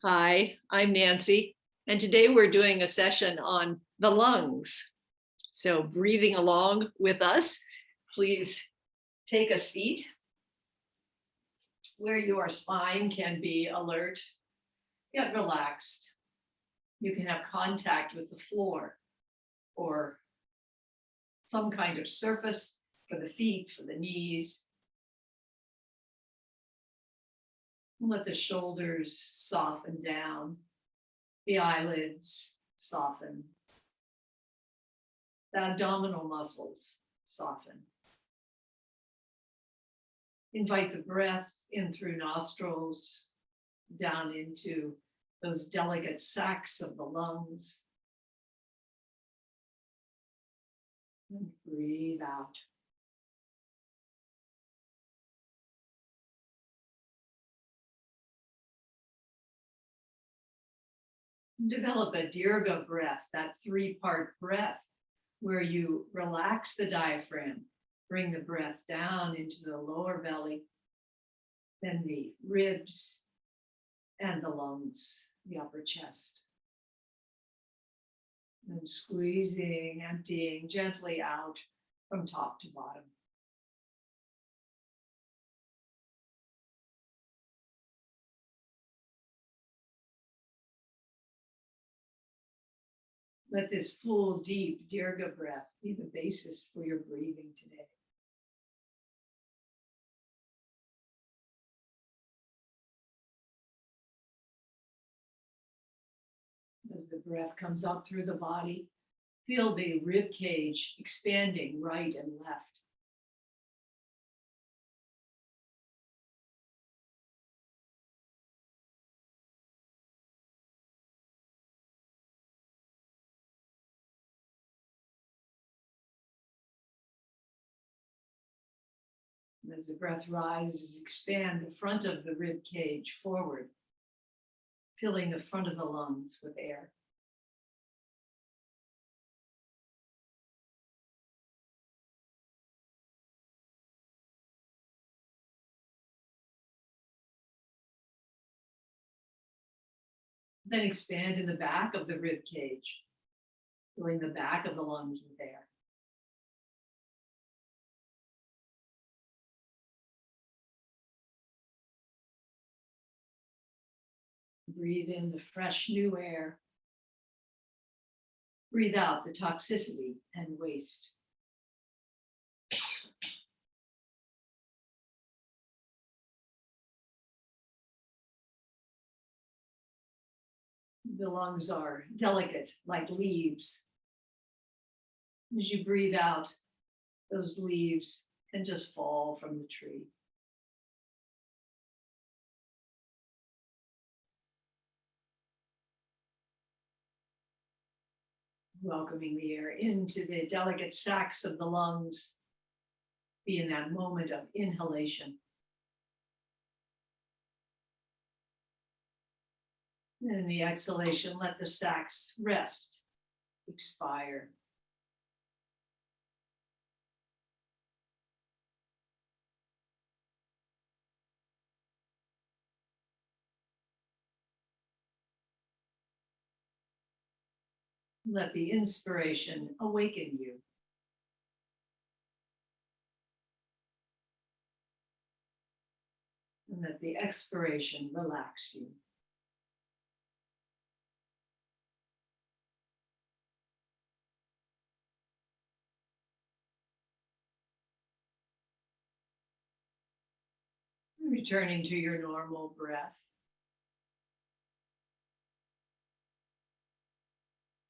Hi, I'm Nancy, and today we're doing a session on the lungs. So breathing along with us, please take a seat where your spine can be alert yet relaxed. You can have contact with the floor or some kind of surface for the feet, for the knees. Let the shoulders soften down, the eyelids soften, the abdominal muscles soften. Invite the breath in through nostrils, down into those delicate sacs of the lungs. And breathe out. Develop a dirga breath, that 3-part breath, where you relax the diaphragm, bring the breath down into the lower belly, then the ribs and the lungs, the upper chest. And squeezing, emptying gently out from top to bottom. Let this full, deep dirga breath be the basis for your breathing today. As the breath comes up through the body, feel the rib cage expanding right and left. And as the breath rises, expand the front of the rib cage forward, filling the front of the lungs with air. Then expand in the back of the rib cage, filling the back of the lungs with air. Breathe in the fresh new air. Breathe out the toxicity and waste. The lungs are delicate, like leaves. As you breathe out, those leaves can just fall from the tree. Welcoming the air into the delicate sacs of the lungs. Be in that moment of inhalation. And in the exhalation, let the sacs rest, expire. Let the inspiration awaken you. And let the expiration relax you. Returning to your normal breath.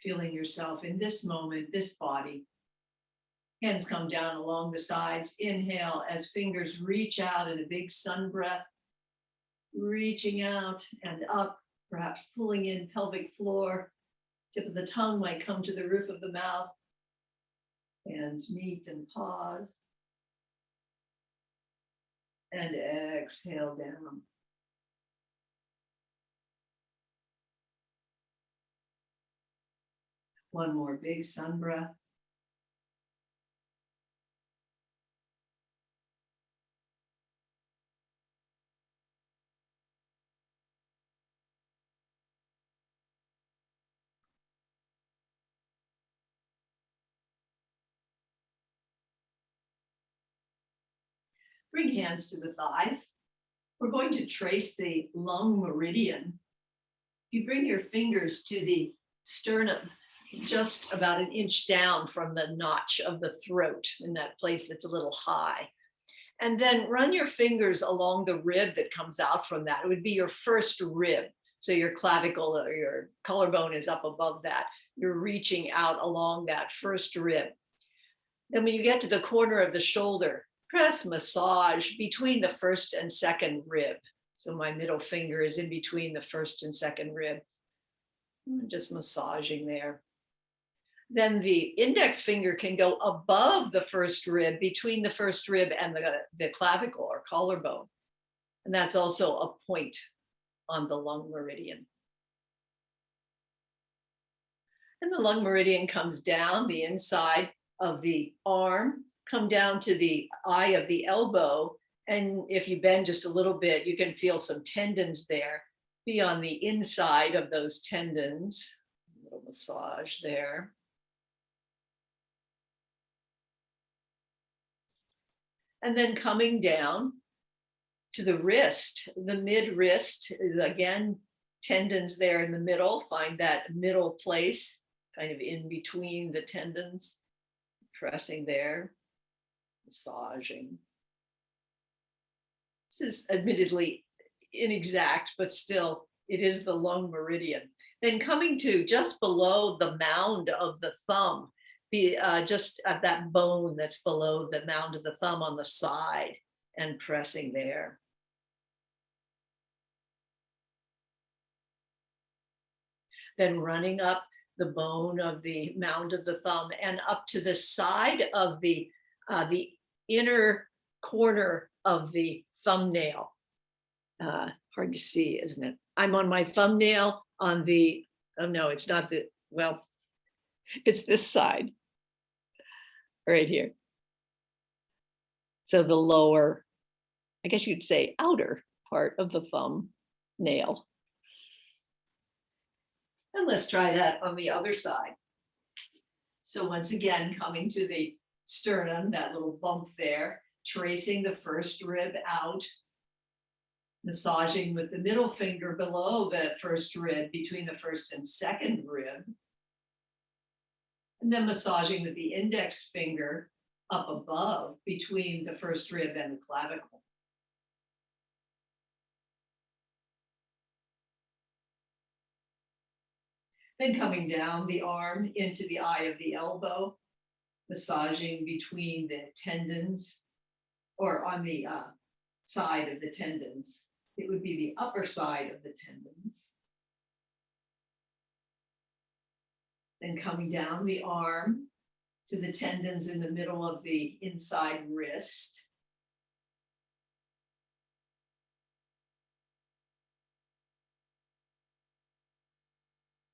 Feeling yourself in this moment, this body. Hands come down along the sides. Inhale as fingers reach out in a big sun breath. Reaching out and up, perhaps pulling in pelvic floor. Tip of the tongue might come to the roof of the mouth. Hands meet and pause. And exhale down. One more big sun breath. Bring hands to the thighs. We're going to trace the lung meridian. You bring your fingers to the sternum, just about an inch down from the notch of the throat, in that place that's a little high. And then run your fingers along the rib that comes out from that. It would be your first rib. So your clavicle or your collarbone is up above that. You're reaching out along that first rib. Then when you get to the corner of the shoulder, press, massage between the first and second rib. So my middle finger is in between the first and second rib. Just massaging there. Then the index finger can go above the first rib, between the first rib and the clavicle or collarbone. And that's also a point on the lung meridian. And the lung meridian comes down the inside of the arm, come down to the eye of the elbow. And if you bend just a little bit, you can feel some tendons there. Be on the inside of those tendons. A little massage there. And then coming down to the wrist, the mid wrist, again, tendons there in the middle. Find that middle place, kind of in between the tendons, pressing there, massaging. This is admittedly inexact, but still, it is the lung meridian. Then coming to just below the mound of the thumb, just at that bone that's below the mound of the thumb on the side, and pressing there. Then running up the bone of the mound of the thumb and up to the side of the inner corner of the thumbnail. Hard to see, isn't it? I'm on my thumbnail on the, oh no, it's not the, well, it's this side, right here. So the lower, I guess you'd say outer part of the thumbnail. And let's try that on the other side. So once again, coming to the sternum, that little bump there, tracing the first rib out, massaging with the middle finger below the first rib, between the first and second rib. And then massaging with the index finger up above between the first rib and the clavicle. Then coming down the arm into the eye of the elbow, massaging between the tendons, or on the side of the tendons. It would be the upper side of the tendons. Then coming down the arm to the tendons in the middle of the inside wrist.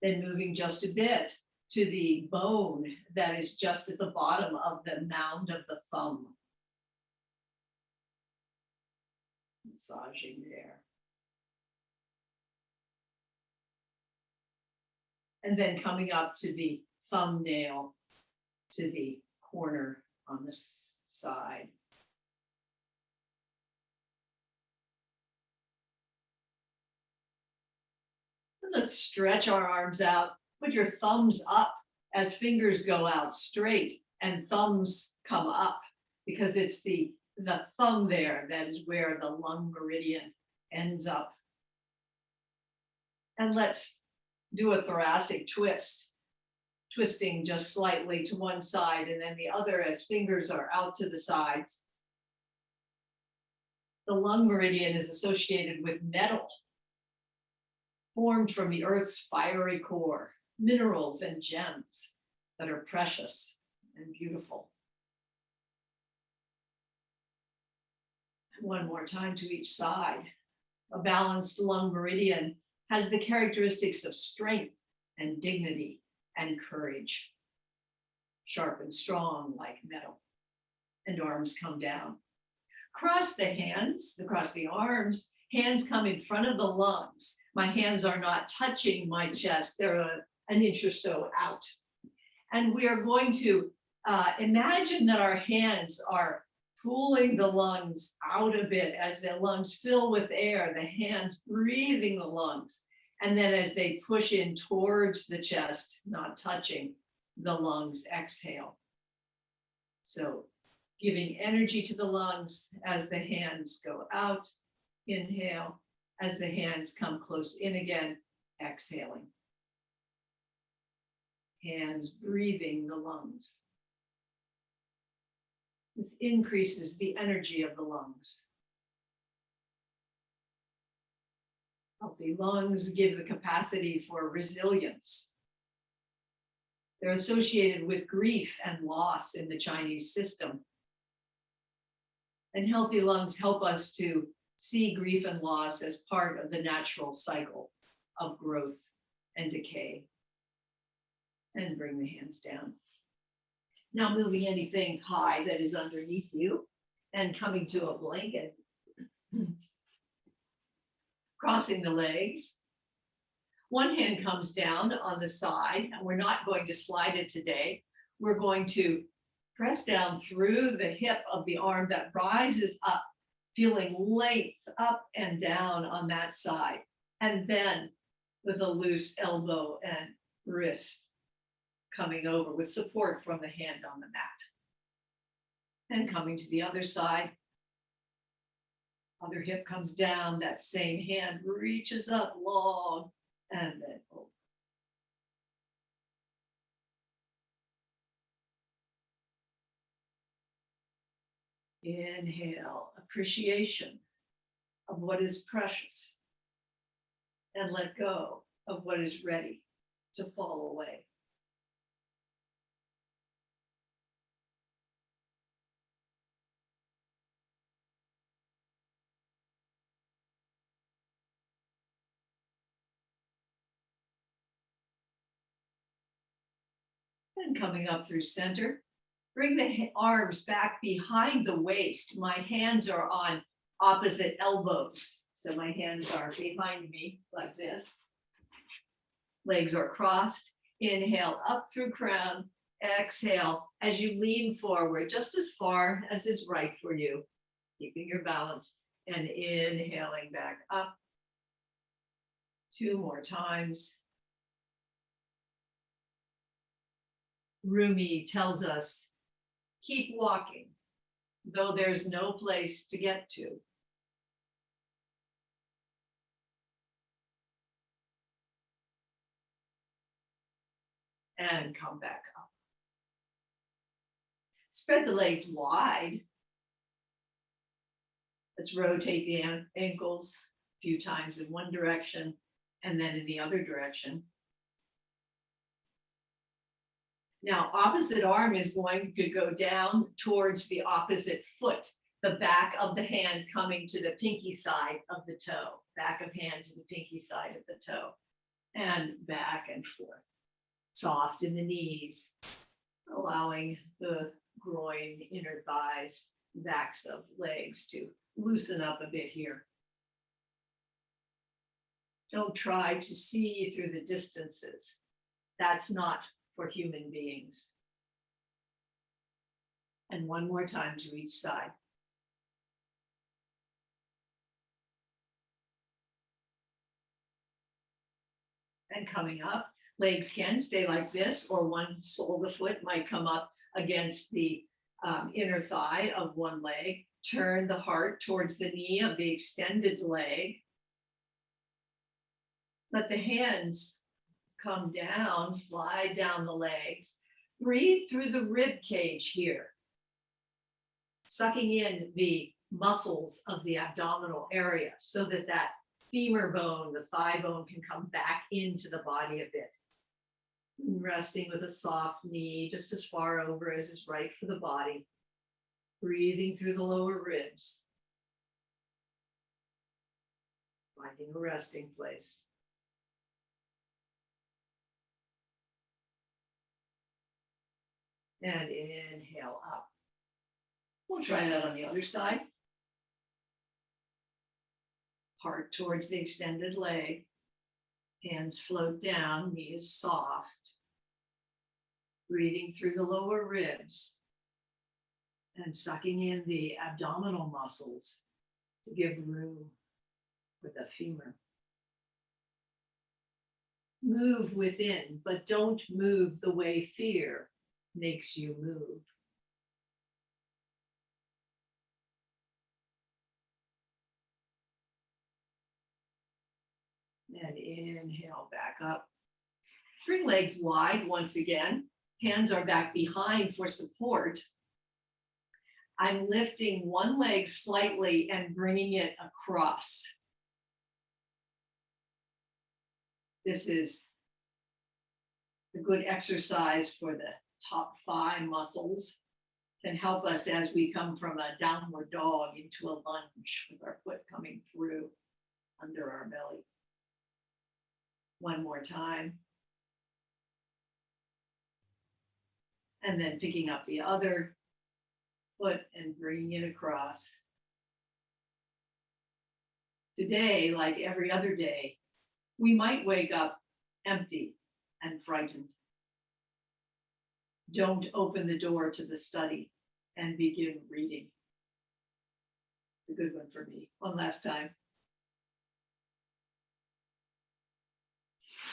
Then moving just a bit to the bone that is just at the bottom of the mound of the thumb. Massaging there. And then coming up to the thumbnail, to the corner on the side. Let's stretch our arms out. Put your thumbs up as fingers go out straight and thumbs come up, because it's the thumb there that is where the lung meridian ends up. And let's do a thoracic twist, twisting just slightly to one side and then the other as fingers are out to the sides. The lung meridian is associated with metal, formed from the earth's fiery core, minerals and gems that are precious and beautiful. One more time to each side. A balanced lung meridian has the characteristics of strength and dignity and courage, sharp and strong like metal, and arms come down. Cross the hands, across the arms, hands come in front of the lungs. My hands are not touching my chest. They're an inch or so out. And we are going to imagine that our hands are pulling the lungs out a bit as the lungs fill with air, the hands breathing the lungs. And then as they push in towards the chest, not touching the lungs, exhale. So giving energy to the lungs as the hands go out, inhale. As the hands come close in again, exhaling. Hands breathing the lungs. This increases the energy of the lungs. Healthy lungs give the capacity for resilience. They're associated with grief and loss in the Chinese system. And healthy lungs help us to see grief and loss as part of the natural cycle of growth and decay. And bring the hands down. Now moving anything high that is underneath you and coming to a blanket. Crossing the legs. One hand comes down on the side, and we're not going to slide it today. We're going to press down through the hip of the arm that rises up, feeling length up and down on that side. And then with a loose elbow and wrist coming over with support from the hand on the mat. And coming to the other side. Other hip comes down, that same hand reaches up long and then over. Inhale, appreciation of what is precious, and let go of what is ready to fall away. And coming up through center, bring the arms back behind the waist. My hands are on opposite elbows. So my hands are behind me like this. Legs are crossed. Inhale up through crown. Exhale as you lean forward just as far as is right for you, keeping your balance, and inhaling back up. 2 more times. Rumi tells us, keep walking, though there's no place to get to. And come back up. Spread the legs wide. Let's rotate the ankles a few times in one direction and then in the other direction. Now, opposite arm is going to go down towards the opposite foot, the back of the hand coming to the pinky side of the toe, back of hand to the pinky side of the toe, and back and forth. Soft in the knees, allowing the groin, inner thighs, backs of legs to loosen up a bit here. Don't try to see through the distances. That's not for human beings. And one more time to each side. And coming up, legs can stay like this, or one sole of the foot might come up against the inner thigh of one leg. Turn the heart towards the knee of the extended leg. Let the hands come down, slide down the legs. Breathe through the rib cage here, sucking in the muscles of the abdominal area so that that femur bone, the thigh bone, can come back into the body a bit. Resting with a soft knee just as far over as is right for the body. Breathing through the lower ribs. Finding a resting place. And inhale up. We'll try that on the other side. Heart towards the extended leg. Hands float down, knees soft. Breathing through the lower ribs. And sucking in the abdominal muscles to give room for the femur. Move within, but don't move the way fear makes you move. And inhale back up. Bring legs wide once again. Hands are back behind for support. I'm lifting one leg slightly and bringing it across. This is a good exercise for the top thigh muscles. Can help us as we come from a downward dog into a lunge with our foot coming through under our belly. One more time. And then picking up the other foot and bringing it across. Today, like every other day, we might wake up empty and frightened. Don't open the door to the study and begin reading. It's a good one for me. One last time.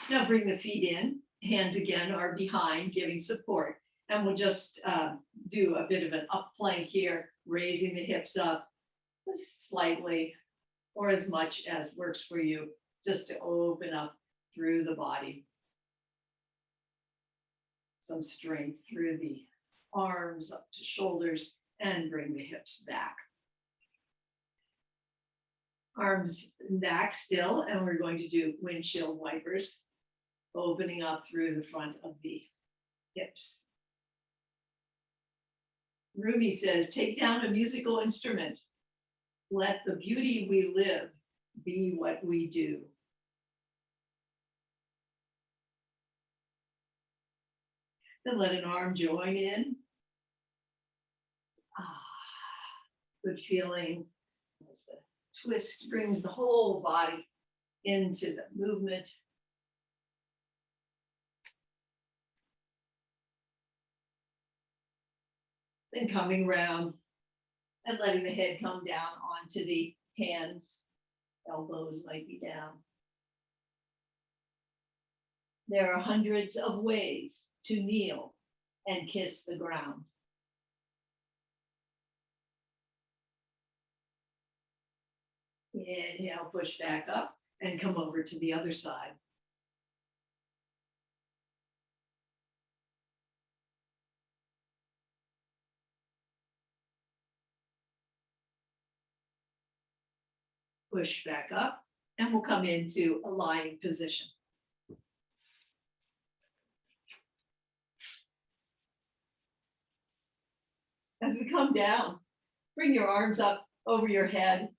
Now bring the feet in. Hands again are behind, giving support. And we'll just do a bit of an up plank here, raising the hips up slightly or as much as works for you, just to open up through the body. Some strength through the arms up to shoulders and bring the hips back. Arms back still, and we're going to do windshield wipers, opening up through the front of the hips. Rumi says, take down a musical instrument. Let the beauty we live be what we do. Then let an arm join in. Good feeling as the twist brings the whole body into the movement. Then coming round and letting the head come down onto the hands. Elbows might be down. There are hundreds of ways to kneel and kiss the ground. Inhale, push back up and come over to the other side. Push back up, and we'll come into a lying position. As we come down, bring your arms up over your head.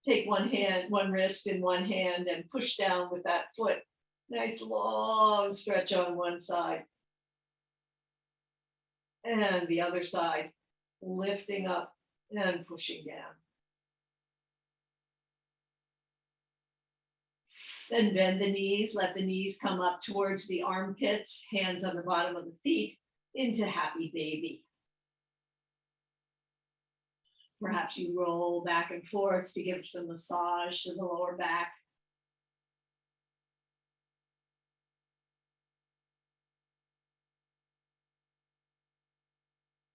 Take one hand, one wrist in one hand and push down with that foot. Nice long stretch on one side. And the other side, lifting up and pushing down. Then bend the knees, let the knees come up towards the armpits, hands on the bottom of the feet into happy baby. Perhaps you roll back and forth to give some massage to the lower back.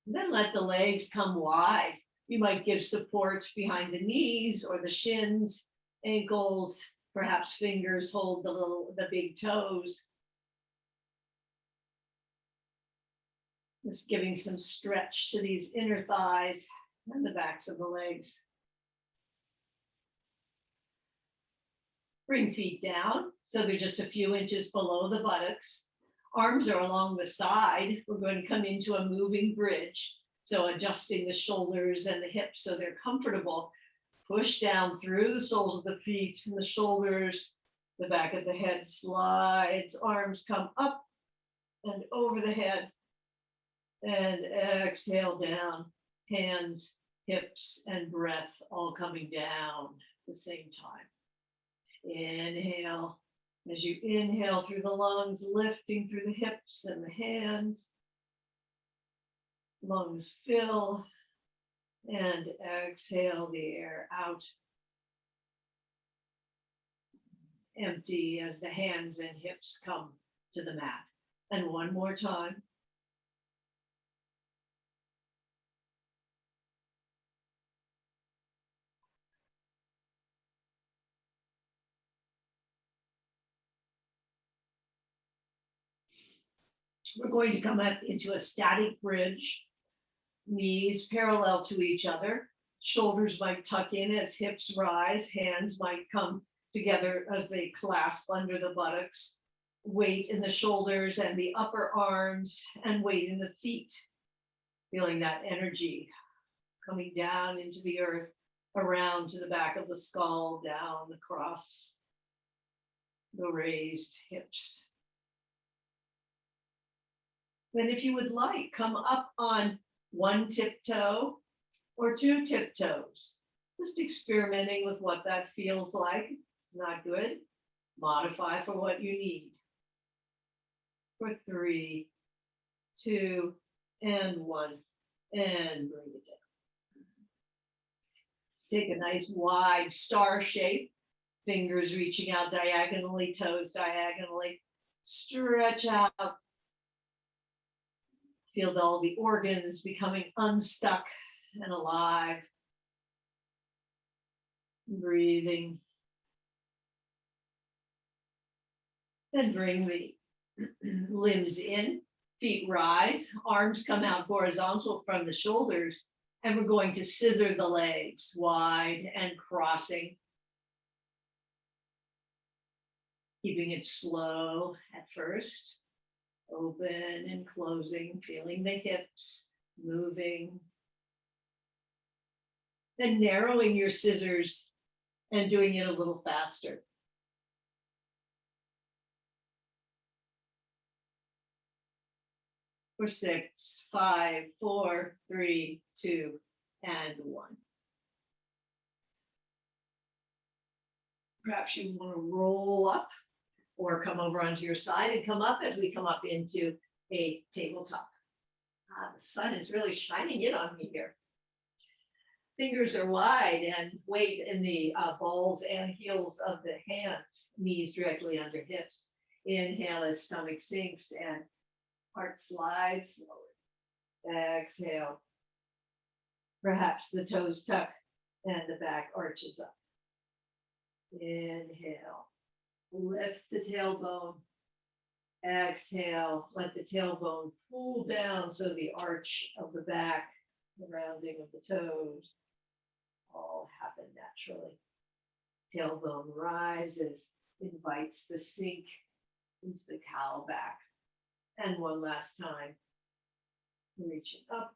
And then let the legs come wide. You might give support behind the knees or the shins, ankles, perhaps fingers hold the big toes. Just giving some stretch to these inner thighs and the backs of the legs. Bring feet down so they're just a few inches below the buttocks. Arms are along the side. We're going to come into a moving bridge. So adjusting the shoulders and the hips so they're comfortable. Push down through the soles of the feet and the shoulders. The back of the head slides. Arms come up and over the head. And exhale down. Hands, hips, and breath all coming down at the same time. Inhale. As you inhale through the lungs, lifting through the hips and the hands. Lungs fill and exhale the air out. Empty as the hands and hips come to the mat. And one more time. We're going to come up into a static bridge. Knees parallel to each other. Shoulders might tuck in as hips rise. Hands might come together as they clasp under the buttocks. Weight in the shoulders and the upper arms, and weight in the feet. Feeling that energy coming down into the earth, around to the back of the skull, down across the raised hips. Then if you would like, come up on one tiptoe or two tiptoes. Just experimenting with what that feels like. It's not good. Modify for what you need. For 3, 2, and 1. And bring it down. Take a nice wide star shape. Fingers reaching out diagonally, toes diagonally. Stretch out. Feel all the organs becoming unstuck and alive. Breathing. Then bring the limbs in, feet rise, arms come out horizontal from the shoulders, and we're going to scissor the legs wide and crossing. Keeping it slow at first. Open and closing, feeling the hips moving. Then narrowing your scissors and doing it a little faster. For 6, 5, 4, 3, 2, and 1. Perhaps you want to roll up or come over onto your side and come up as we come up into a tabletop. The sun is really shining in on me here. Fingers are wide and weight in the balls and heels of the hands, knees directly under hips. Inhale as stomach sinks and heart slides forward. Exhale. Perhaps the toes tuck and the back arches up. Inhale. Lift the tailbone. Exhale. Let the tailbone pull down so the arch of the back, the rounding of the toes, all happen naturally. Tailbone rises, invites the sink into the cow back. And one last time, reaching up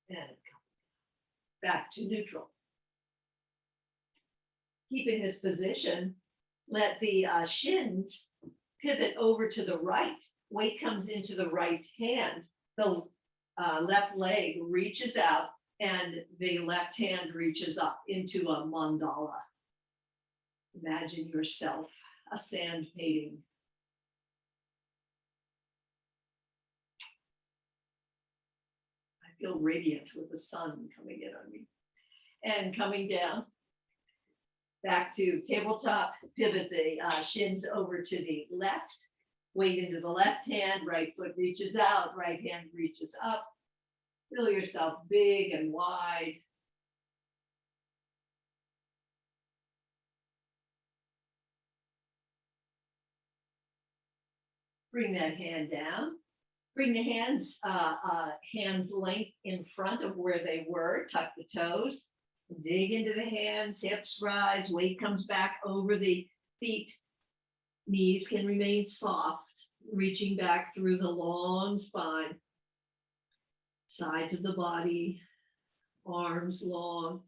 and coming back to neutral. Keeping this position, let the shins pivot over to the right. Weight comes into the right hand. The left leg reaches out and the left hand reaches up into a mandala. Imagine yourself a sand painting. I feel radiant with the sun coming in on me. And coming down. Back to tabletop, pivot the shins over to the left, weight into the left hand, right foot reaches out, right hand reaches up. Feel yourself big and wide. Bring that hand down. Bring the hands, hands length in front of where they were, tuck the toes. Dig into the hands, hips rise, weight comes back over the feet. Knees can remain soft, reaching back through the long spine. Sides of the body, arms long,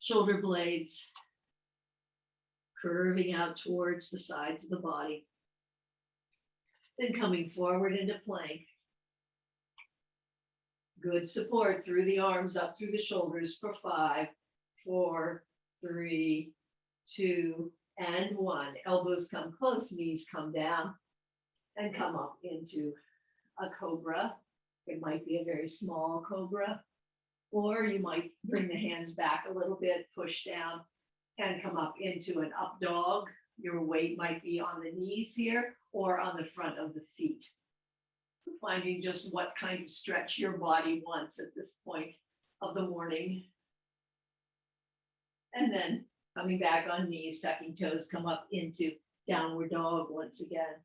shoulder blades curving out towards the sides of the body. Then coming forward into plank. Good support through the arms, up through the shoulders for 5, 4, 3, 2, and 1. Elbows come close, knees come down, and come up into a cobra. It might be a very small cobra, or you might bring the hands back a little bit, push down, and come up into an up dog. Your weight might be on the knees here or on the front of the feet. So finding just what kind of stretch your body wants at this point of the morning. And then coming back on knees, tucking toes, come up into downward dog once again.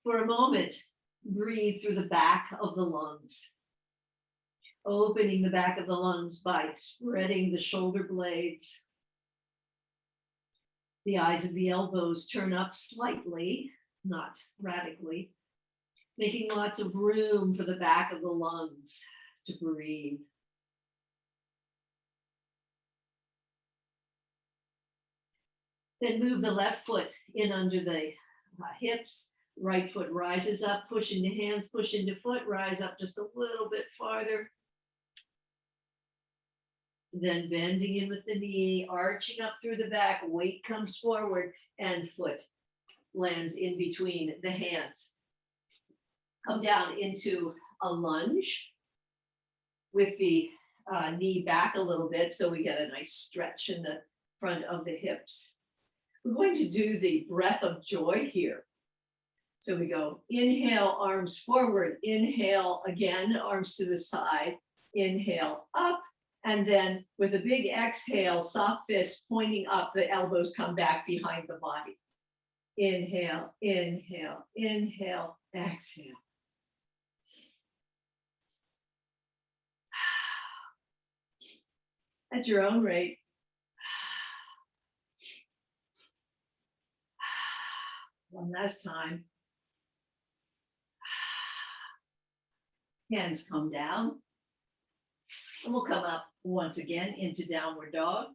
For a moment, breathe through the back of the lungs, opening the back of the lungs by spreading the shoulder blades. The eyes of the elbows turn up slightly, not radically, making lots of room for the back of the lungs to breathe. Then move the left foot in under the hips. Right foot rises up, push into hands, push into foot, rise up just a little bit farther. Then bending in with the knee, arching up through the back, weight comes forward, and foot lands in between the hands. Come down into a lunge with the knee back a little bit so we get a nice stretch in the front of the hips. We're going to do the breath of joy here. So we go, inhale, arms forward, inhale again, arms to the side, inhale up, and then with a big exhale, soft fist pointing up, the elbows come back behind the body. Inhale, inhale, inhale, exhale. At your own rate. One last time. Hands come down. And we'll come up once again into downward dog.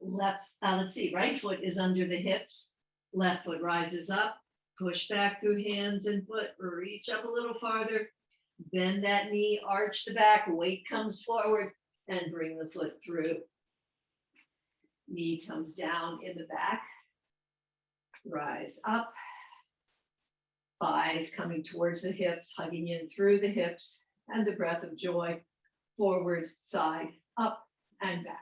Right foot is under the hips. Left foot rises up. Push back through hands and foot. Reach up a little farther. Bend that knee, arch the back, weight comes forward, and bring the foot through. Knee comes down in the back. Rise up. Thighs coming towards the hips, hugging in through the hips, and the breath of joy. Forward, side, up, and back.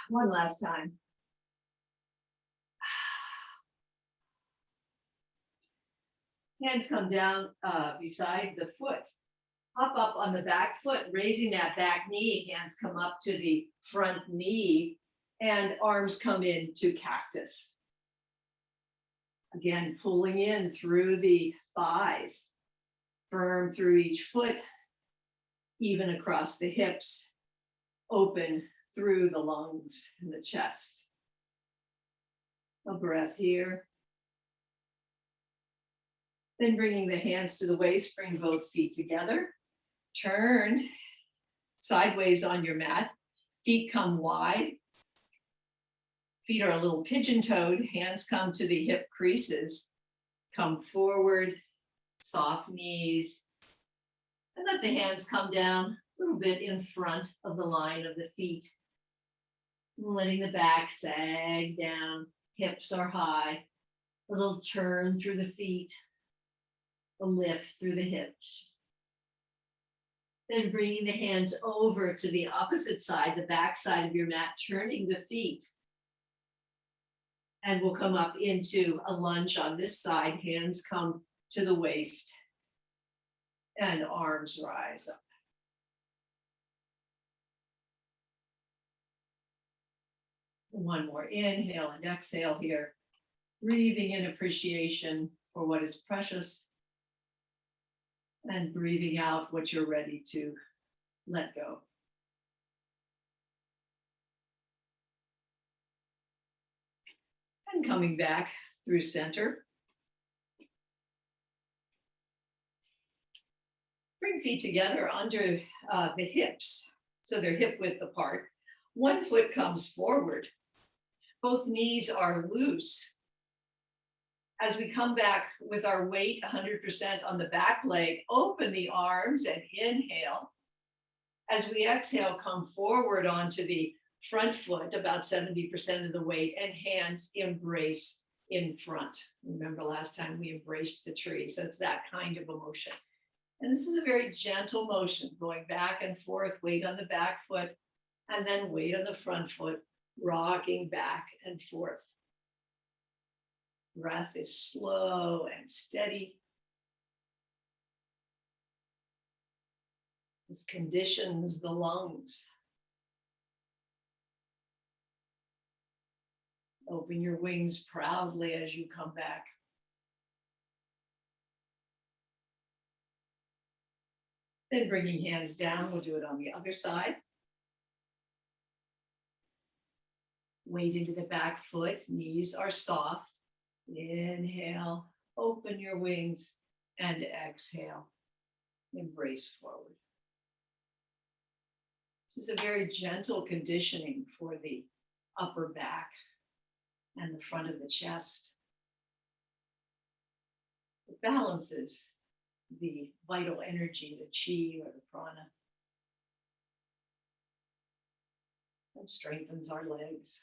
One last time. Hands come down beside the foot. Hop up on the back foot, raising that back knee. Hands come up to the front knee, and arms come into cactus. Again, pulling in through the thighs, firm through each foot, even across the hips, open through the lungs and the chest. A breath here. Then bringing the hands to the waist, bring both feet together. Turn sideways on your mat. Feet come wide. Feet are a little pigeon-toed. Hands come to the hip creases. Come forward, soft knees. And let the hands come down a little bit in front of the line of the feet. Letting the back sag down. Hips are high. A little turn through the feet. A lift through the hips. Then bringing the hands over to the opposite side, the back side of your mat, turning the feet. And we'll come up into a lunge on this side. Hands come to the waist and arms rise up. One more inhale and exhale here. Breathing in appreciation for what is precious. And breathing out what you're ready to let go. And coming back through center. Bring feet together under the hips, so they're hip width apart. One foot comes forward. Both knees are loose. As we come back with our weight 100% on the back leg, open the arms and inhale. As we exhale, come forward onto the front foot, about 70% of the weight, and hands embrace in front. Remember last time we embraced the tree, so it's that kind of a motion. And this is a very gentle motion, going back and forth, weight on the back foot, and then weight on the front foot, rocking back and forth. Breath is slow and steady. This conditions the lungs. Open your wings proudly as you come back. Then bringing hands down, we'll do it on the other side. Weight into the back foot, knees are soft. Inhale, open your wings, and exhale, embrace forward. This is a very gentle conditioning for the upper back and the front of the chest. It balances the vital energy, the chi or the prana, and strengthens our legs.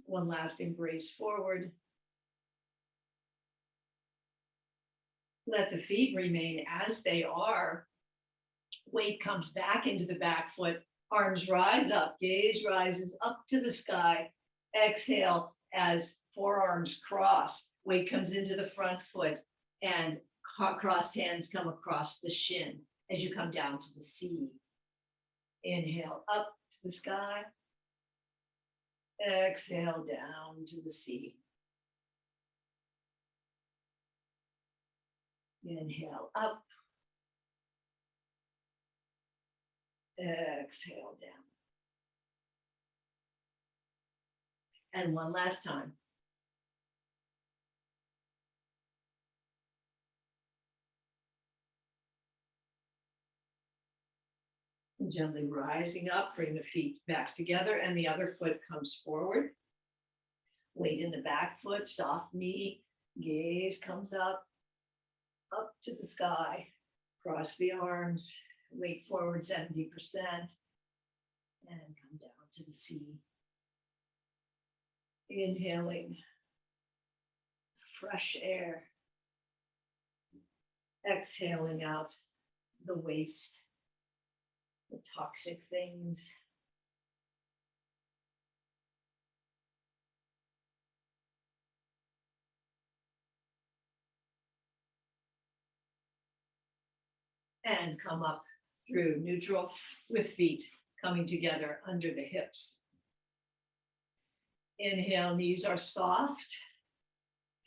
One last embrace forward. Let the feet remain as they are. Weight comes back into the back foot. Arms rise up. Gaze rises up to the sky. Exhale as forearms cross. Weight comes into the front foot and crossed hands come across the shin as you come down to the sea. Inhale up to the sky. Exhale down to the sea. Inhale up. Exhale down. And one last time. Gently rising up, bring the feet back together and the other foot comes forward. Weight in the back foot, soft knee, gaze comes up to the sky, cross the arms, weight forward 70%, and come down to the sea. Inhaling fresh air, exhaling out the waste, the toxic things. And come up through neutral with feet coming together under the hips. Inhale, knees are soft.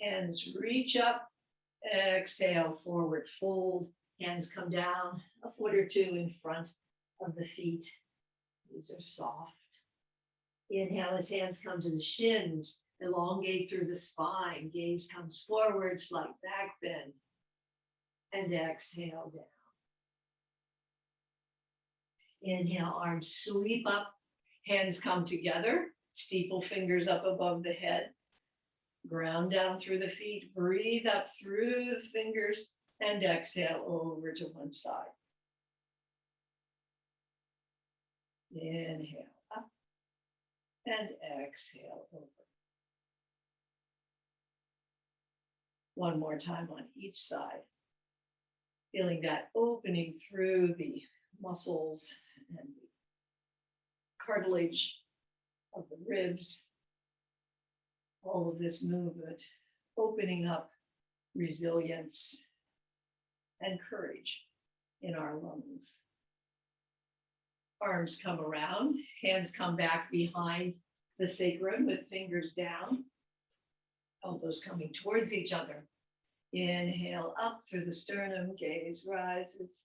Hands reach up. Exhale, forward fold. Hands come down a foot or two in front of the feet. These are soft. Inhale as hands come to the shins. Elongate through the spine. Gaze comes forward, slight back bend. And exhale down. Inhale, arms sweep up, hands come together, steeple fingers up above the head, ground down through the feet, breathe up through the fingers, and exhale over to one side. Inhale up, and exhale over. One more time on each side, feeling that opening through the muscles and the cartilage of the ribs, all of this movement, opening up resilience and courage in our lungs. Arms come around, hands come back behind the sacrum with fingers down, elbows coming towards each other. Inhale up through the sternum, gaze rises.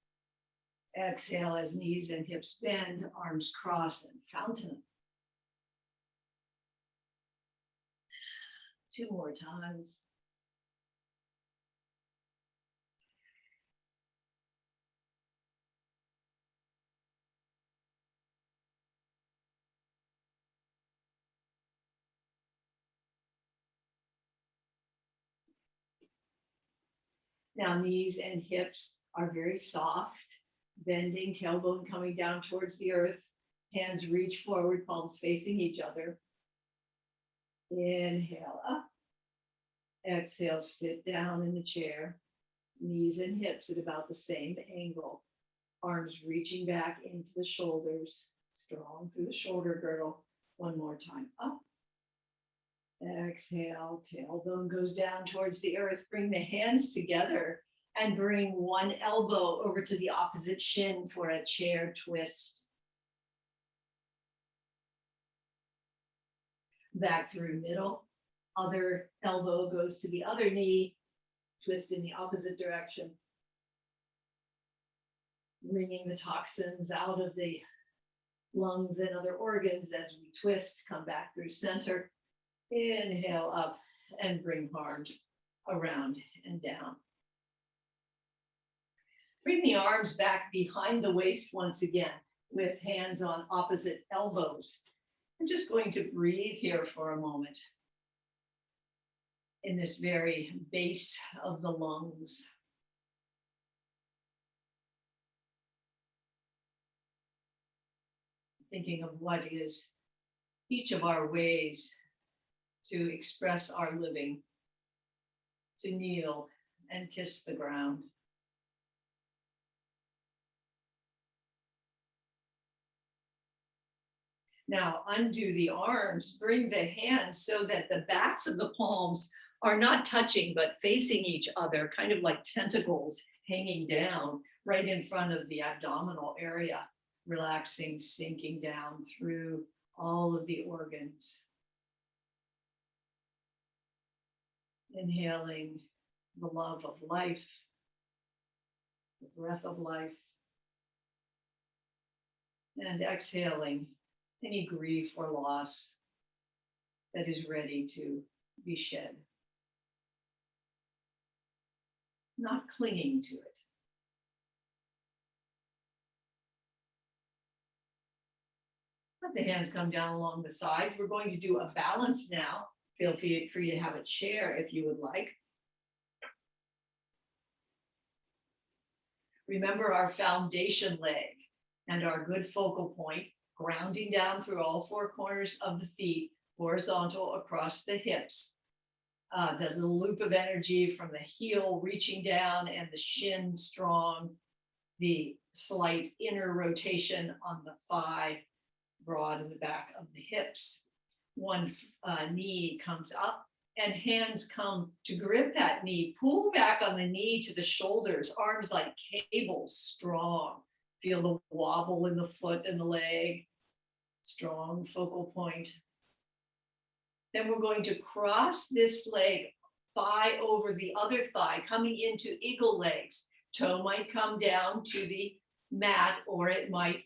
Exhale as knees and hips bend, arms cross and fountain. 2 more times. Now knees and hips are very soft, bending, tailbone coming down towards the earth. Hands reach forward, palms facing each other. Inhale up. Exhale, sit down in the chair. Knees and hips at about the same angle. Arms reaching back into the shoulders. Strong through the shoulder girdle. One more time. Up. Exhale, tailbone goes down towards the earth. Bring the hands together and bring one elbow over to the opposite shin for a chair twist. Back through middle. Other elbow goes to the other knee. Twist in the opposite direction. Bringing the toxins out of the lungs and other organs as we twist. Come back through center. Inhale up and bring arms around and down. Bring the arms back behind the waist once again with hands on opposite elbows. I'm just going to breathe here for a moment in this very base of the lungs. Thinking of what is each of our ways to express our living, to kneel and kiss the ground. Now undo the arms, bring the hands so that the backs of the palms are not touching but facing each other, kind of like tentacles hanging down right in front of the abdominal area, relaxing, sinking down through all of the organs. Inhaling the love of life, the breath of life, and exhaling any grief or loss that is ready to be shed. Not clinging to it. Let the hands come down along the sides. We're going to do a balance now. Feel free to have a chair if you would like. Remember our foundation leg and our good focal point, grounding down through all four corners of the feet, horizontal across the hips. The little loop of energy from the heel reaching down and the shin strong, the slight inner rotation on the thigh, broad in the back of the hips. One knee comes up and hands come to grip that knee. Pull back on the knee to the shoulders, arms like cables, strong. Feel the wobble in the foot and the leg. Strong focal point. Then we're going to cross this leg, thigh over the other thigh, coming into eagle legs. Toe might come down to the mat or it might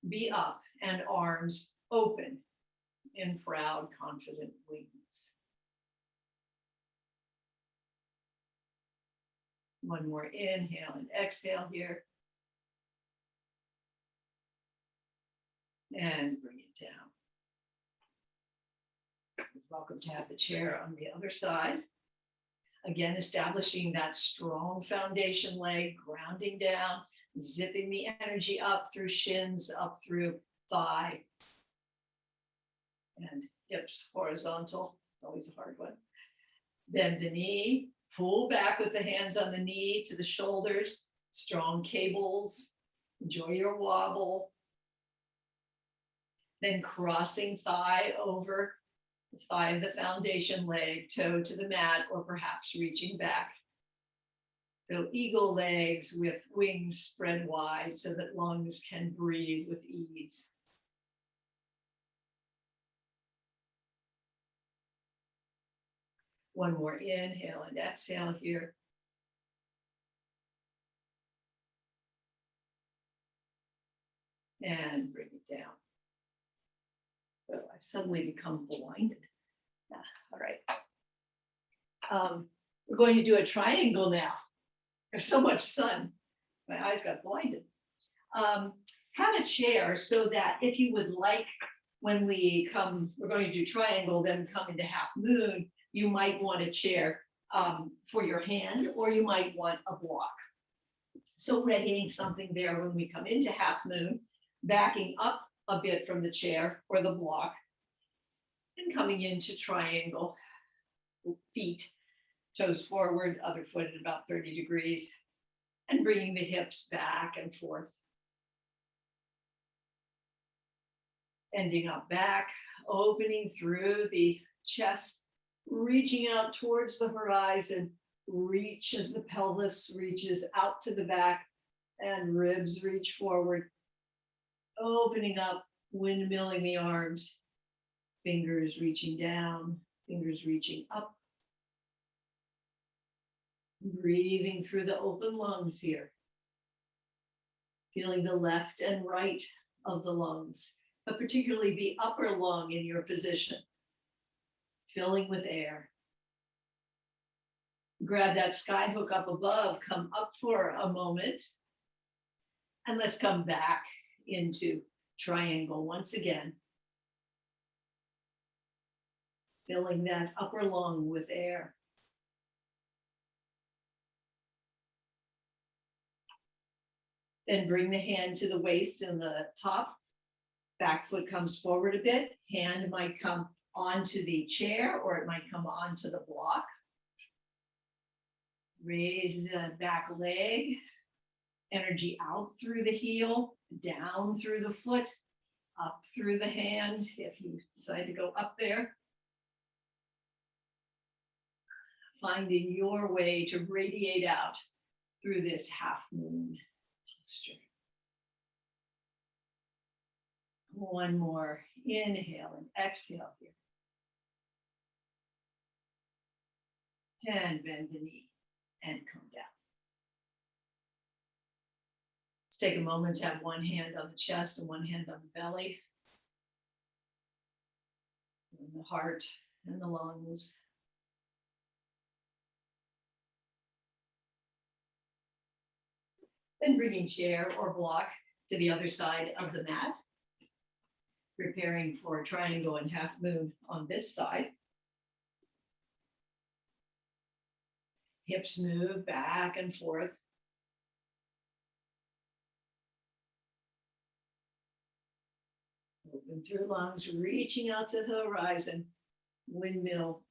be up and arms open in proud, confident wings. One more inhale and exhale here. And bring it down. It's welcome to have the chair on the other side. Again, establishing that strong foundation leg, grounding down, zipping the energy up through shins, up through thigh, and hips horizontal. It's always a hard one. Bend the knee, pull back with the hands on the knee to the shoulders, strong cables. Enjoy your wobble. Then crossing thigh over the thigh of the foundation leg, toe to the mat, or perhaps reaching back. So eagle legs with wings spread wide so that lungs can breathe with ease. One more inhale and exhale here. And bring it down. So I've suddenly become blinded. All right. We're going to do a triangle now. There's so much sun. My eyes got blinded. Have a chair so that if you would like, when we come, we're going to do triangle, then come into half moon, you might want a chair for your hand, or you might want a block. So readying something there when we come into half moon, backing up a bit from the chair or the block, and coming into triangle, feet, toes forward, other foot at about 30 degrees, and bringing the hips back and forth. Ending up back, opening through the chest, reaching out towards the horizon, reach as the pelvis reaches out to the back and ribs reach forward, opening up, windmilling the arms, fingers reaching down, fingers reaching up, breathing through the open lungs here, feeling the left and right of the lungs, but particularly the upper lung in your position, filling with air. Grab that sky hook up above, come up for a moment, and let's come back into triangle once again. Filling that upper lung with air. Then bring the hand to the waist and the top. Back foot comes forward a bit. Hand might come onto the chair or it might come onto the block. Raise the back leg. Energy out through the heel, down through the foot, up through the hand if you decide to go up there. Finding your way to radiate out through this half moon posture. One more. Inhale and exhale here. And bend the knee and come down. Let's take a moment to have one hand on the chest and one hand on the belly. And the heart and the lungs. Then bringing chair or block to the other side of the mat. Preparing for triangle and half moon on this side. Hips move back and forth. Open through lungs, reaching out to the horizon. Windmill.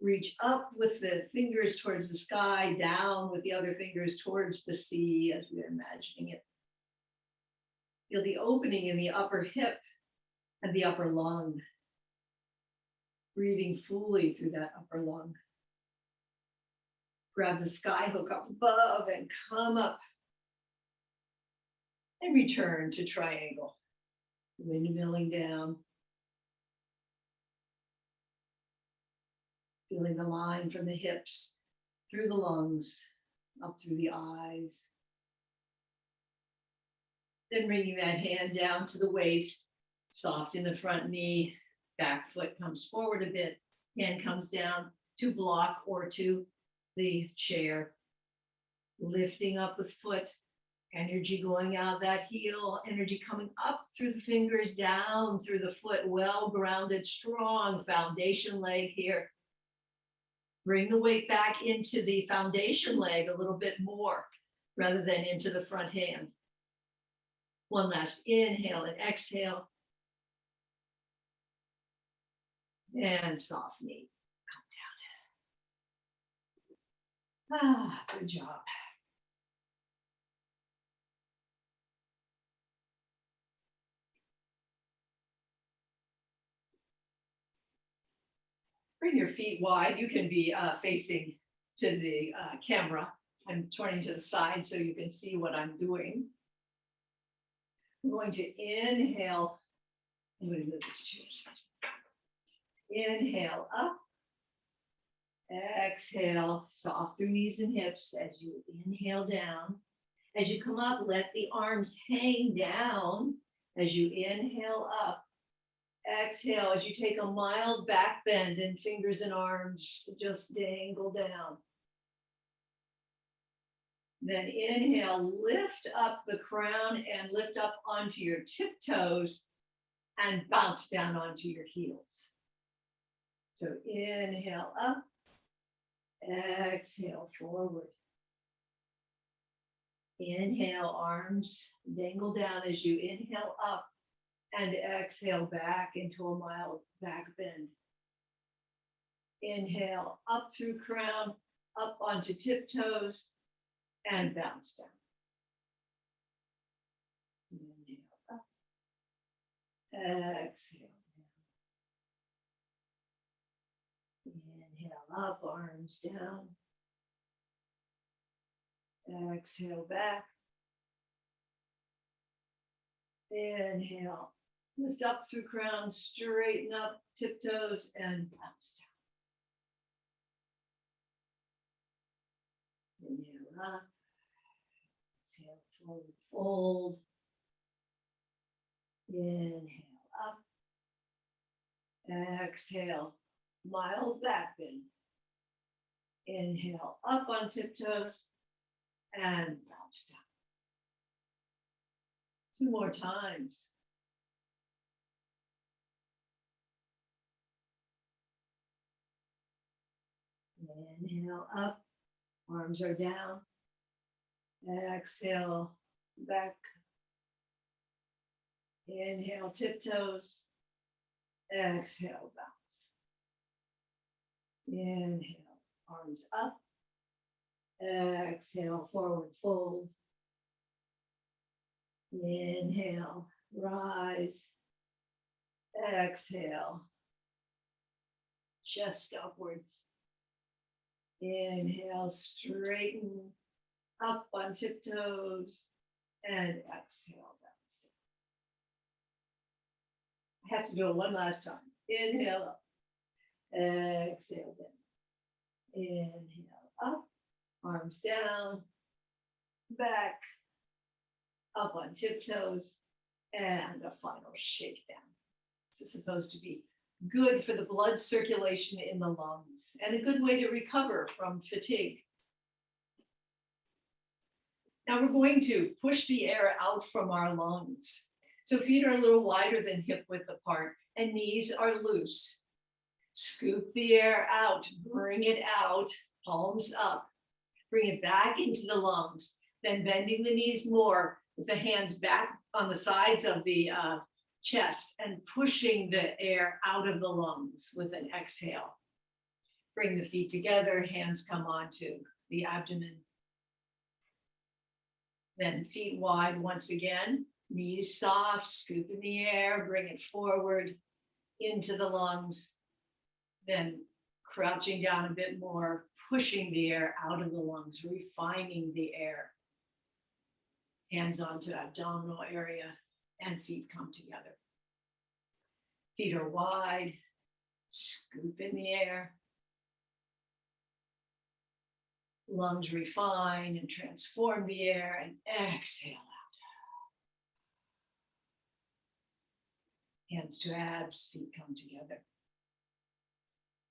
Reach up with the fingers towards the sky, down with the other fingers towards the sea as we're imagining it. Feel the opening in the upper hip and the upper lung. Breathing fully through that upper lung. Grab the sky hook up above and come up. And return to triangle. Windmilling down. Feeling the line from the hips, through the lungs, up through the eyes. Then bringing that hand down to the waist, soft in the front knee, back foot comes forward a bit, hand comes down to block or to the chair. Lifting up the foot, energy going out that heel, energy coming up through the fingers, down through the foot, well-grounded, strong foundation leg here. Bring the weight back into the foundation leg a little bit more rather than into the front hand. One last inhale and exhale. And soft knee. Come down. Good job. Bring your feet wide. You can be facing to the camera. I'm turning to the side so you can see what I'm doing. I'm going to inhale. I'm going to move this chair. Inhale up. Exhale, soft through knees and hips as you inhale down. As you come up, let the arms hang down as you inhale up. Exhale as you take a mild back bend and fingers and arms just dangle down. Then inhale, lift up the crown and lift up onto your tiptoes and bounce down onto your heels. So inhale up, exhale forward. Inhale, arms dangle down as you inhale up and exhale back into a mild back bend. Inhale up through crown, up onto tiptoes, and bounce down. Inhale up, exhale down. Inhale up, arms down. Exhale back. Inhale, lift up through crown, straighten up, tiptoes, and bounce down. Inhale up, exhale forward, fold. Inhale up, exhale, mild back bend. Inhale up on tiptoes and bounce down. 2 more times. Inhale up, arms are down. Exhale back. Inhale, tiptoes. Exhale, bounce. Inhale, arms up. Exhale, forward fold. Inhale, rise. Exhale, chest upwards. Inhale, straighten up on tiptoes. And exhale, bounce. I have to do it one last time. Inhale up. Exhale down. Inhale up. Arms down, back, up on tiptoes, and a final shakedown. This is supposed to be good for the blood circulation in the lungs and a good way to recover from fatigue. Now we're going to push the air out from our lungs. So feet are a little wider than hip width apart and knees are loose. Scoop the air out, bring it out, palms up. Bring it back into the lungs, then bending the knees more with the hands back on the sides of the chest and pushing the air out of the lungs with an exhale. Bring the feet together, hands come onto the abdomen. Then feet wide once again, knees soft, scoop in the air, bring it forward into the lungs. Then crouching down a bit more, pushing the air out of the lungs, refining the air. Hands onto abdominal area and feet come together. Feet are wide, scoop in the air. Lungs refine and transform the air and exhale out. Hands to abs, feet come together.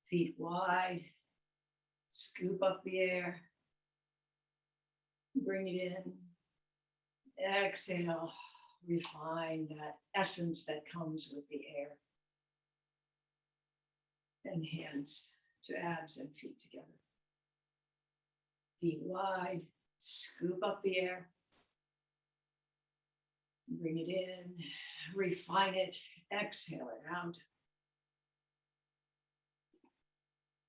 Feet wide, scoop up the air, bring it in, exhale, refine that essence that comes with the air. And hands to abs and feet together. Feet wide, scoop up the air, bring it in, refine it, exhale it out.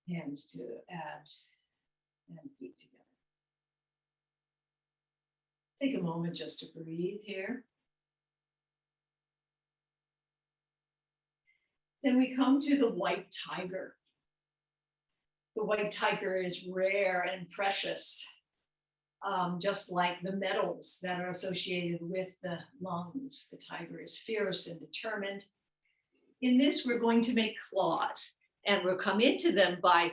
Hands to abs and feet together. Take a moment just to breathe here. Then we come to the white tiger. The white tiger is rare and precious, just like the metals that are associated with the lungs. The tiger is fierce and determined. In this, we're going to make claws. And we'll come into them by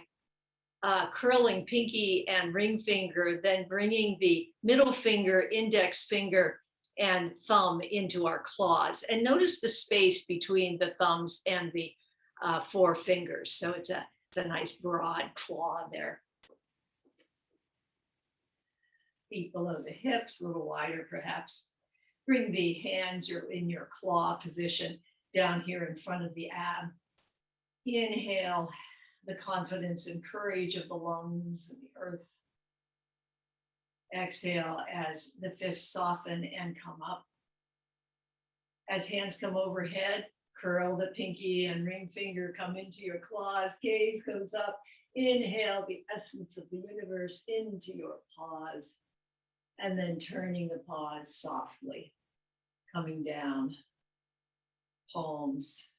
curling pinky and ring finger, then bringing the middle finger, index finger, and thumb into our claws. And notice the space between the thumbs and the 4 fingers. So it's a nice broad claw there. Feet below the hips, a little wider perhaps. Bring the hands in your claw position down here in front of the ab. Inhale, the confidence and courage of the lungs and the earth. Exhale as the fists soften and come up. As hands come overhead, curl the pinky and ring finger, come into your claws, gaze goes up. Inhale the essence of the universe into your paws, and then turning the paws softly, coming down, palms,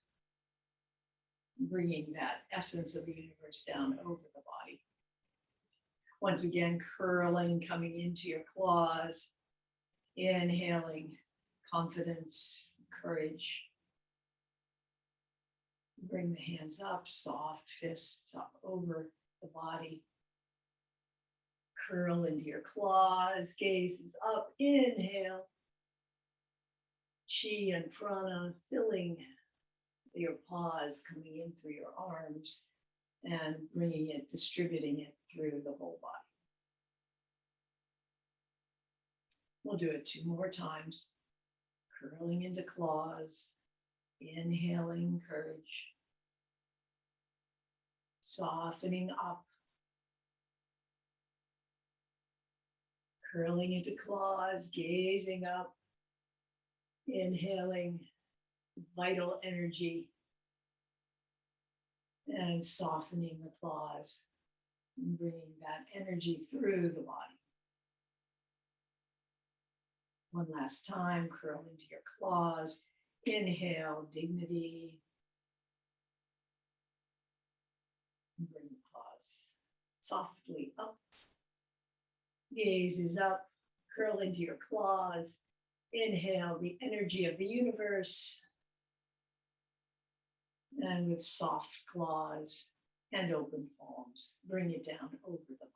bringing that essence of the universe down over the body. Once again, curling, coming into your claws, inhaling confidence, courage. Bring the hands up, soft fists up over the body. Curl into your claws, gaze is up, inhale. Chi and prana filling your paws, coming in through your arms and bringing it, distributing it through the whole body. We'll do it 2 more times. Curling into claws, inhaling courage, softening up, curling into claws, gazing up, inhaling vital energy, and softening the claws, and bringing that energy through the body. One last time, curl into your claws, inhale, dignity, and bring the claws softly up. Gaze is up, curl into your claws, inhale the energy of the universe, and with soft claws and open palms, bring it down over the body.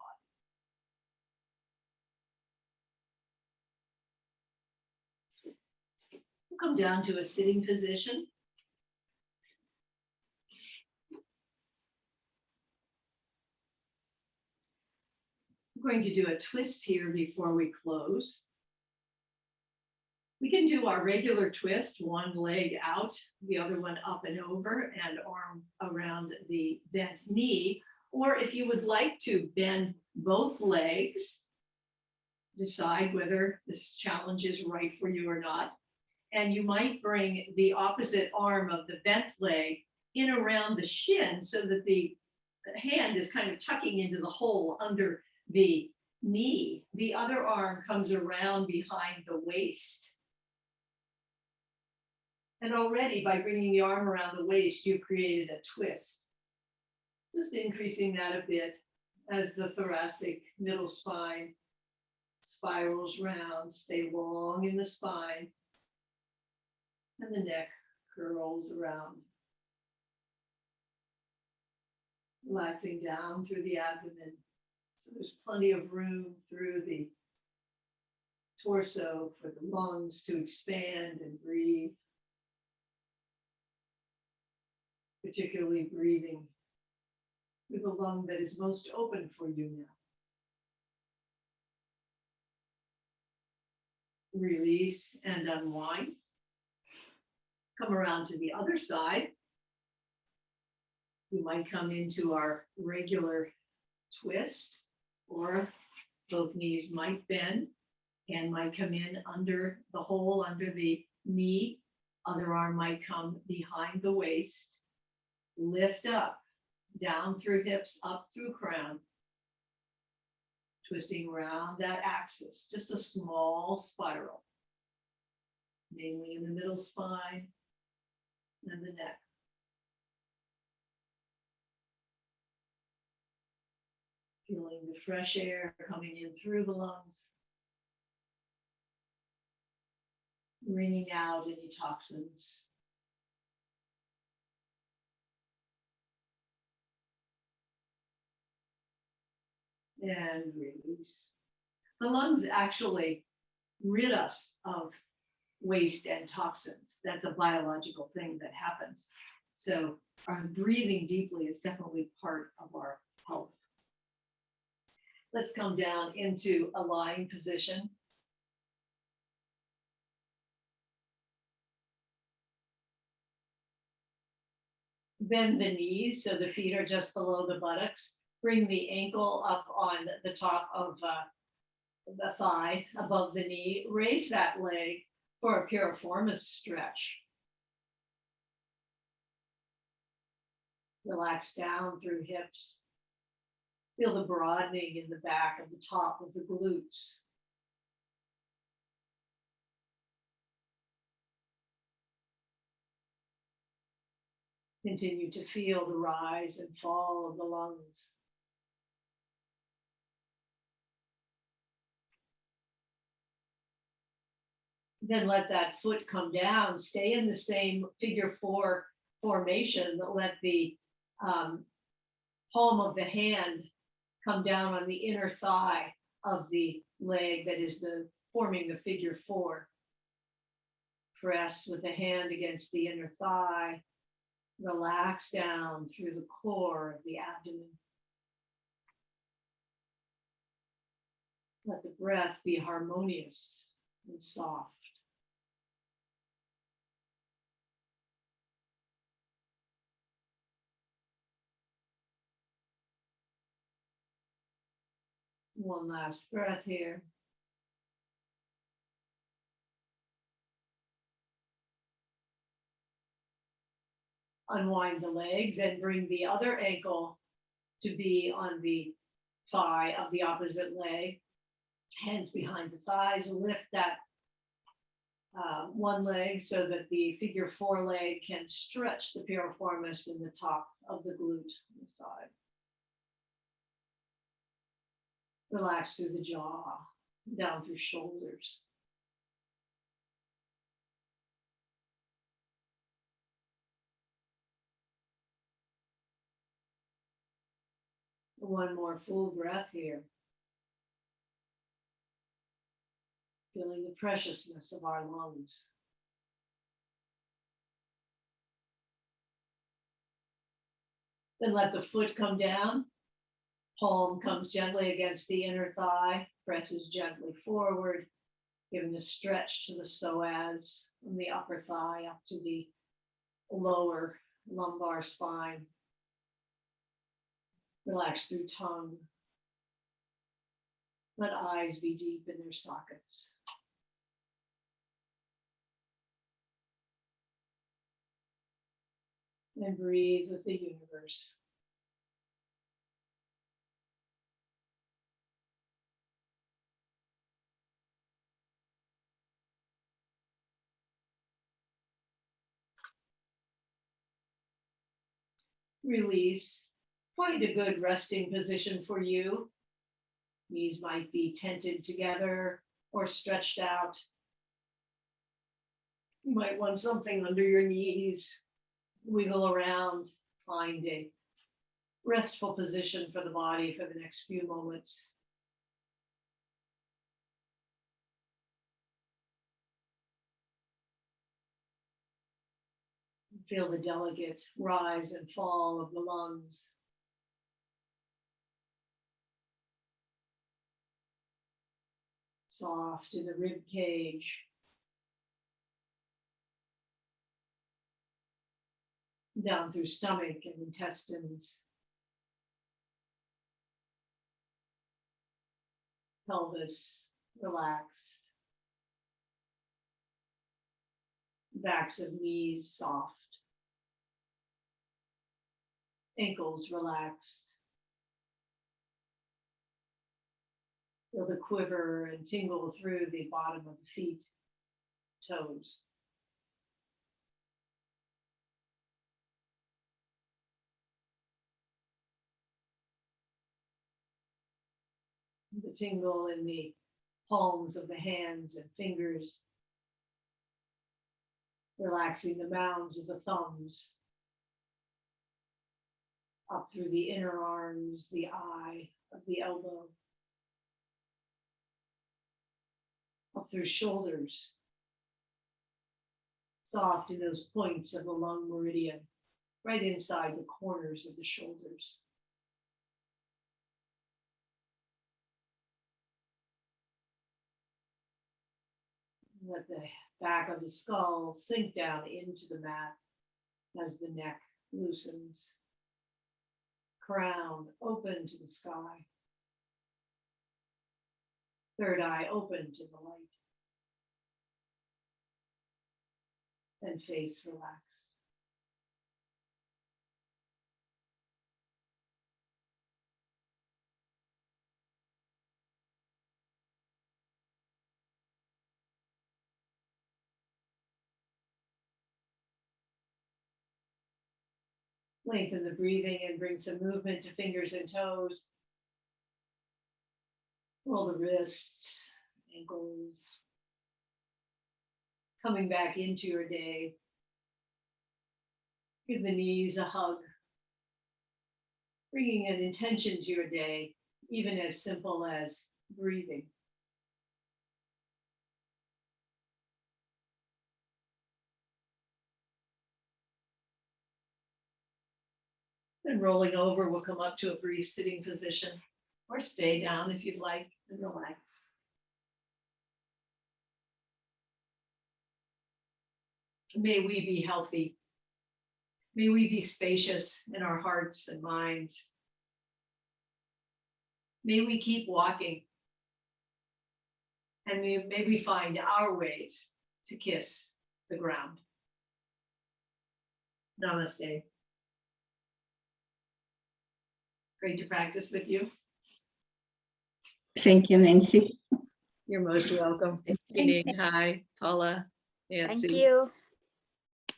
We'll come down to a sitting position. I'm going to do a twist here before we close. We can do our regular twist, one leg out, the other one up and over, and arm around the bent knee. Or if you would like to bend both legs, decide whether this challenge is right for you or not. And you might bring the opposite arm of the bent leg in around the shin so that the hand is kind of tucking into the hole under the knee. The other arm comes around behind the waist. And already by bringing the arm around the waist, you've created a twist. Just increasing that a bit as the thoracic middle spine spirals round, stay long in the spine, and the neck curls around. Relaxing down through the abdomen. So there's plenty of room through the torso for the lungs to expand and breathe. Particularly breathing with the lung that is most open for you now. Release and unwind. Come around to the other side. We might come into our regular twist, or both knees might bend. Hand might come in under the hole under the knee. Other arm might come behind the waist. Lift up, down through hips, up through crown. Twisting around that axis, just a small spiral. Mainly in the middle spine and the neck. Feeling the fresh air coming in through the lungs. Wringing out any toxins. And release. The lungs actually rid us of waste and toxins. That's a biological thing that happens. So our breathing deeply is definitely part of our health. Let's come down into a lying position. Bend the knees so the feet are just below the buttocks. Bring the ankle up on the top of the thigh above the knee. Raise that leg for a piriformis stretch. Relax down through hips. Feel the broadening in the back of the top of the glutes. Continue to feel the rise and fall of the lungs. Then let that foot come down. Stay in the same figure four formation, but let the palm of the hand come down on the inner thigh of the leg that is forming the figure four. Press with the hand against the inner thigh. Relax down through the core of the abdomen. Let the breath be harmonious and soft. One last breath here. Unwind the legs and bring the other ankle to be on the thigh of the opposite leg. Hands behind the thighs. Lift that one leg so that the figure four leg can stretch the piriformis in the top of the glute on the side. Relax through the jaw, down through shoulders. One more full breath here. Feeling the preciousness of our lungs. Then let the foot come down. Palm comes gently against the inner thigh, presses gently forward, giving a stretch to the psoas from the upper thigh up to the lower lumbar spine. Relax through tongue. Let eyes be deep in their sockets. And breathe with the universe. Release. Find a good resting position for you. Knees might be tented together or stretched out. You might want something under your knees. Wiggle around. Find a restful position for the body for the next few moments. Feel the delicate rise and fall of the lungs. Soft in the rib cage. Down through stomach and intestines. Pelvis relaxed. Backs of knees soft. Ankles relaxed. Feel the quiver and tingle through the bottom of the feet, toes. The tingle in the palms of the hands and fingers. Relaxing the mounds of the thumbs. Up through the inner arms, the eye of the elbow. Up through shoulders. Soft in those points of the lung meridian, right inside the corners of the shoulders. Let the back of the skull sink down into the mat as the neck loosens. Crown open to the sky. Third eye open to the light. And face relaxed. Lengthen the breathing and bring some movement to fingers and toes. Roll the wrists, ankles. Coming back into your day. Give the knees a hug. Bringing an intention to your day, even as simple as breathing. Then rolling over, we'll come up to a brief sitting position or stay down if you'd like and relax. May we be healthy. May we be spacious in our hearts and minds. May we keep walking. And may we find our ways to kiss the ground. Namaste. Great to practice with you. Thank you, Nancy. You're most welcome. Thank you. Hi, Paula, Nancy. Thank you.